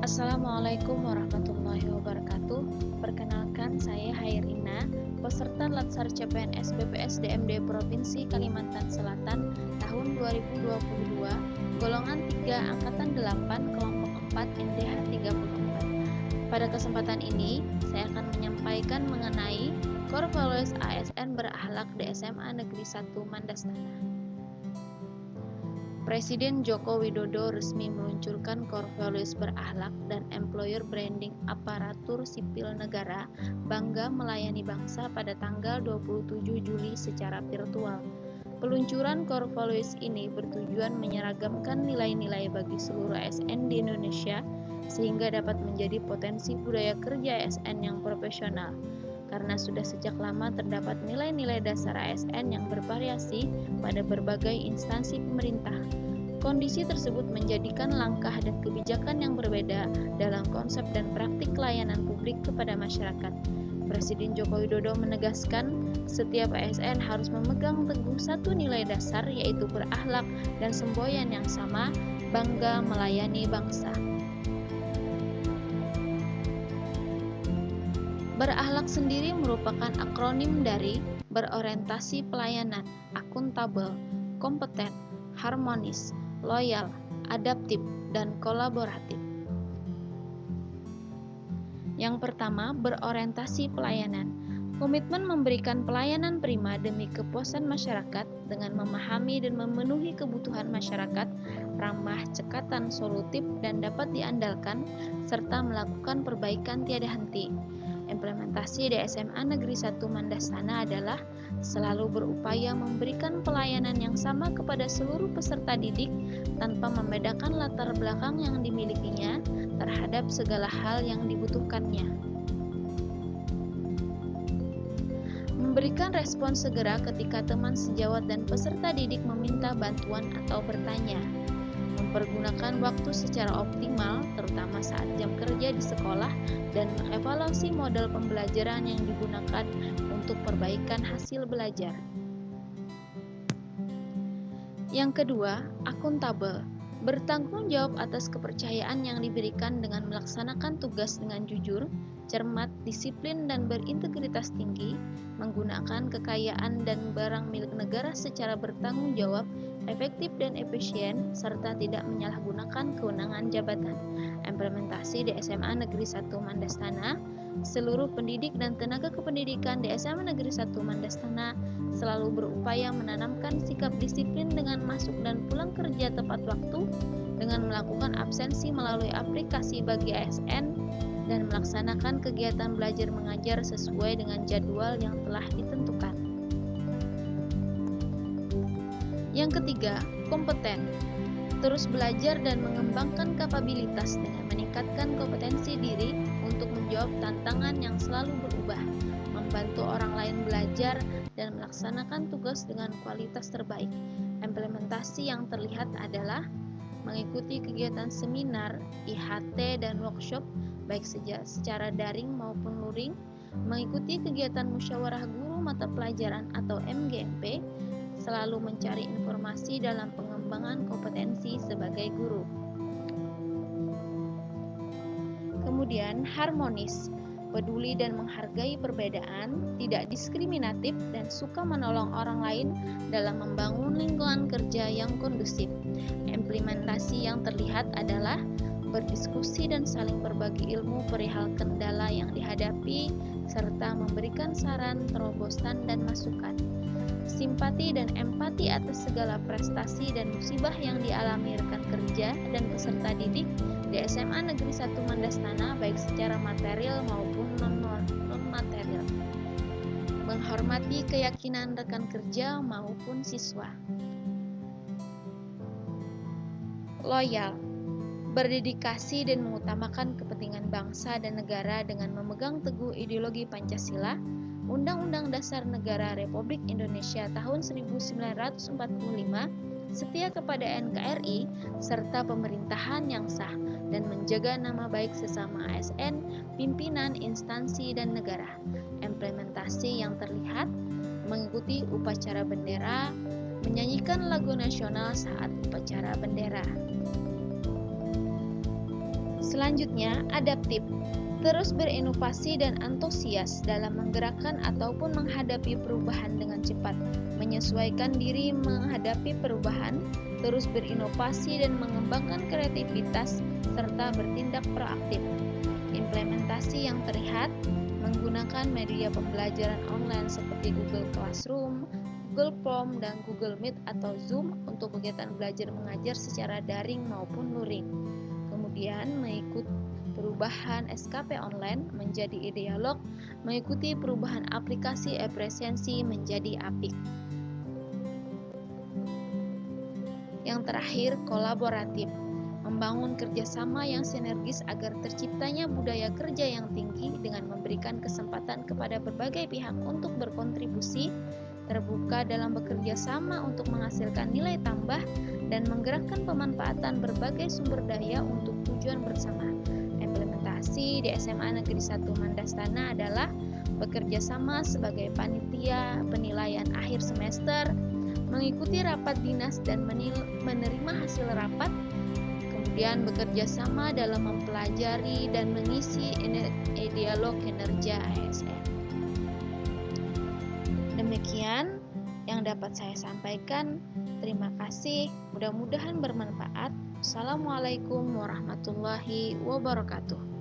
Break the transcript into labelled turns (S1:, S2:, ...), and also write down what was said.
S1: Assalamualaikum warahmatullahi wabarakatuh. Perkenalkan, saya Hairina, peserta Latsar CPNS BPSDMD Provinsi Kalimantan Selatan tahun 2022, golongan 3 angkatan 8 kelompok 4 NDH 34. Pada kesempatan ini, saya akan menyampaikan mengenai Core Values ASN berakhlak di SMA Negeri 1 Mandastana. Presiden Joko Widodo resmi meluncurkan Core Values berakhlak dan Employer Branding Aparatur Sipil Negara Bangga Melayani Bangsa pada tanggal 27 Juli secara virtual. Peluncuran Core Values ini bertujuan menyeragamkan nilai-nilai bagi seluruh ASN di Indonesia sehingga dapat menjadi potensi budaya kerja ASN yang profesional. Karena sudah sejak lama terdapat nilai-nilai dasar ASN yang bervariasi pada berbagai instansi pemerintah. Kondisi tersebut menjadikan langkah dan kebijakan yang berbeda dalam konsep dan praktik layanan publik kepada masyarakat. Presiden Joko Widodo menegaskan, setiap ASN harus memegang teguh satu nilai dasar, yaitu berakhlak dan semboyan yang sama, bangga melayani bangsa. Berakhlak sendiri merupakan akronim dari berorientasi pelayanan, akuntabel, kompeten, harmonis, loyal, adaptif, dan kolaboratif. Yang pertama, berorientasi pelayanan. Komitmen memberikan pelayanan prima demi kepuasan masyarakat dengan memahami dan memenuhi kebutuhan masyarakat, ramah, cekatan, solutif, dan dapat diandalkan, serta melakukan perbaikan tiada henti. Implementasi di SMA Negeri 1 Mandastana adalah selalu berupaya memberikan pelayanan yang sama kepada seluruh peserta didik tanpa membedakan latar belakang yang dimilikinya terhadap segala hal yang dibutuhkannya. Memberikan respon segera ketika teman sejawat dan peserta didik meminta bantuan atau bertanya. Mempergunakan waktu secara optimal, terutama saat jam kerja di sekolah, dan mengevaluasi model pembelajaran yang digunakan untuk perbaikan hasil belajar. Yang kedua, akuntabel. Bertanggung jawab atas kepercayaan yang diberikan dengan melaksanakan tugas dengan jujur, cermat, disiplin, dan berintegritas tinggi, menggunakan kekayaan dan barang milik negara secara bertanggung jawab, efektif dan efisien, serta tidak menyalahgunakan kewenangan jabatan. Implementasi di SMA Negeri 1 Mandastana. Seluruh pendidik dan tenaga kependidikan di SMA Negeri 1 Mandastana selalu berupaya menanamkan sikap disiplin dengan masuk dan pulang kerja tepat waktu, dengan melakukan absensi melalui aplikasi bagi ASN, dan melaksanakan kegiatan belajar mengajar sesuai dengan jadwal yang telah ditentukan. Yang ketiga, kompeten. Terus belajar dan mengembangkan kapabilitas dengan meningkatkan kompetensi diri untuk menjawab tantangan yang selalu berubah, membantu orang lain belajar, dan melaksanakan tugas dengan kualitas terbaik. Implementasi yang terlihat adalah mengikuti kegiatan seminar, IHT, dan workshop baik secara daring maupun luring, mengikuti kegiatan musyawarah guru mata pelajaran atau MGMP, selalu mencari informasi dalam pengembangan kompetensi sebagai guru. Kemudian, harmonis, peduli dan menghargai perbedaan, tidak diskriminatif, dan suka menolong orang lain dalam membangun lingkungan kerja yang kondusif. Implementasi yang terlihat adalah berdiskusi dan saling berbagi ilmu perihal kendala yang dihadapi, serta memberikan saran, terobosan, dan masukan. Simpati dan empati atas segala prestasi dan musibah yang dialami rekan kerja dan peserta didik di SMA Negeri 1 Mandastana baik secara material maupun non-material. Menghormati keyakinan rekan kerja maupun siswa. Loyal. Berdedikasi dan mengutamakan kepentingan bangsa dan negara dengan memegang teguh ideologi Pancasila, Undang-Undang Dasar Negara Republik Indonesia tahun 1945, setia kepada NKRI, serta pemerintahan yang sah, dan menjaga nama baik sesama ASN, pimpinan, instansi, dan negara. Implementasi yang terlihat mengikuti upacara bendera, menyanyikan lagu nasional saat upacara bendera. Selanjutnya, adaptif. Terus berinovasi dan antusias dalam menggerakkan ataupun menghadapi perubahan dengan cepat, menyesuaikan diri menghadapi perubahan, terus berinovasi dan mengembangkan kreativitas, serta bertindak proaktif. Implementasi yang terlihat menggunakan media pembelajaran online seperti Google Classroom, Google Form, dan Google Meet atau Zoom untuk kegiatan belajar mengajar secara daring maupun luring. Kemudian mengikuti perubahan SKP online menjadi e-dialog, mengikuti perubahan aplikasi e-presensi menjadi APIK. Yang terakhir, kolaboratif. Membangun kerjasama yang sinergis agar terciptanya budaya kerja yang tinggi dengan memberikan kesempatan kepada berbagai pihak untuk berkontribusi, terbuka dalam bekerja sama untuk menghasilkan nilai tambah, dan menggerakkan pemanfaatan berbagai sumber daya untuk tujuan bersama. Implementasi di SMA Negeri 1 Mandastana adalah bekerja sama sebagai panitia penilaian akhir semester, mengikuti rapat dinas dan menerima hasil rapat, kemudian bekerja sama dalam mempelajari dan mengisi dialog kinerja ASN. Demikian yang dapat saya sampaikan. Terima kasih, mudah-mudahan bermanfaat. Assalamualaikum warahmatullahi wabarakatuh.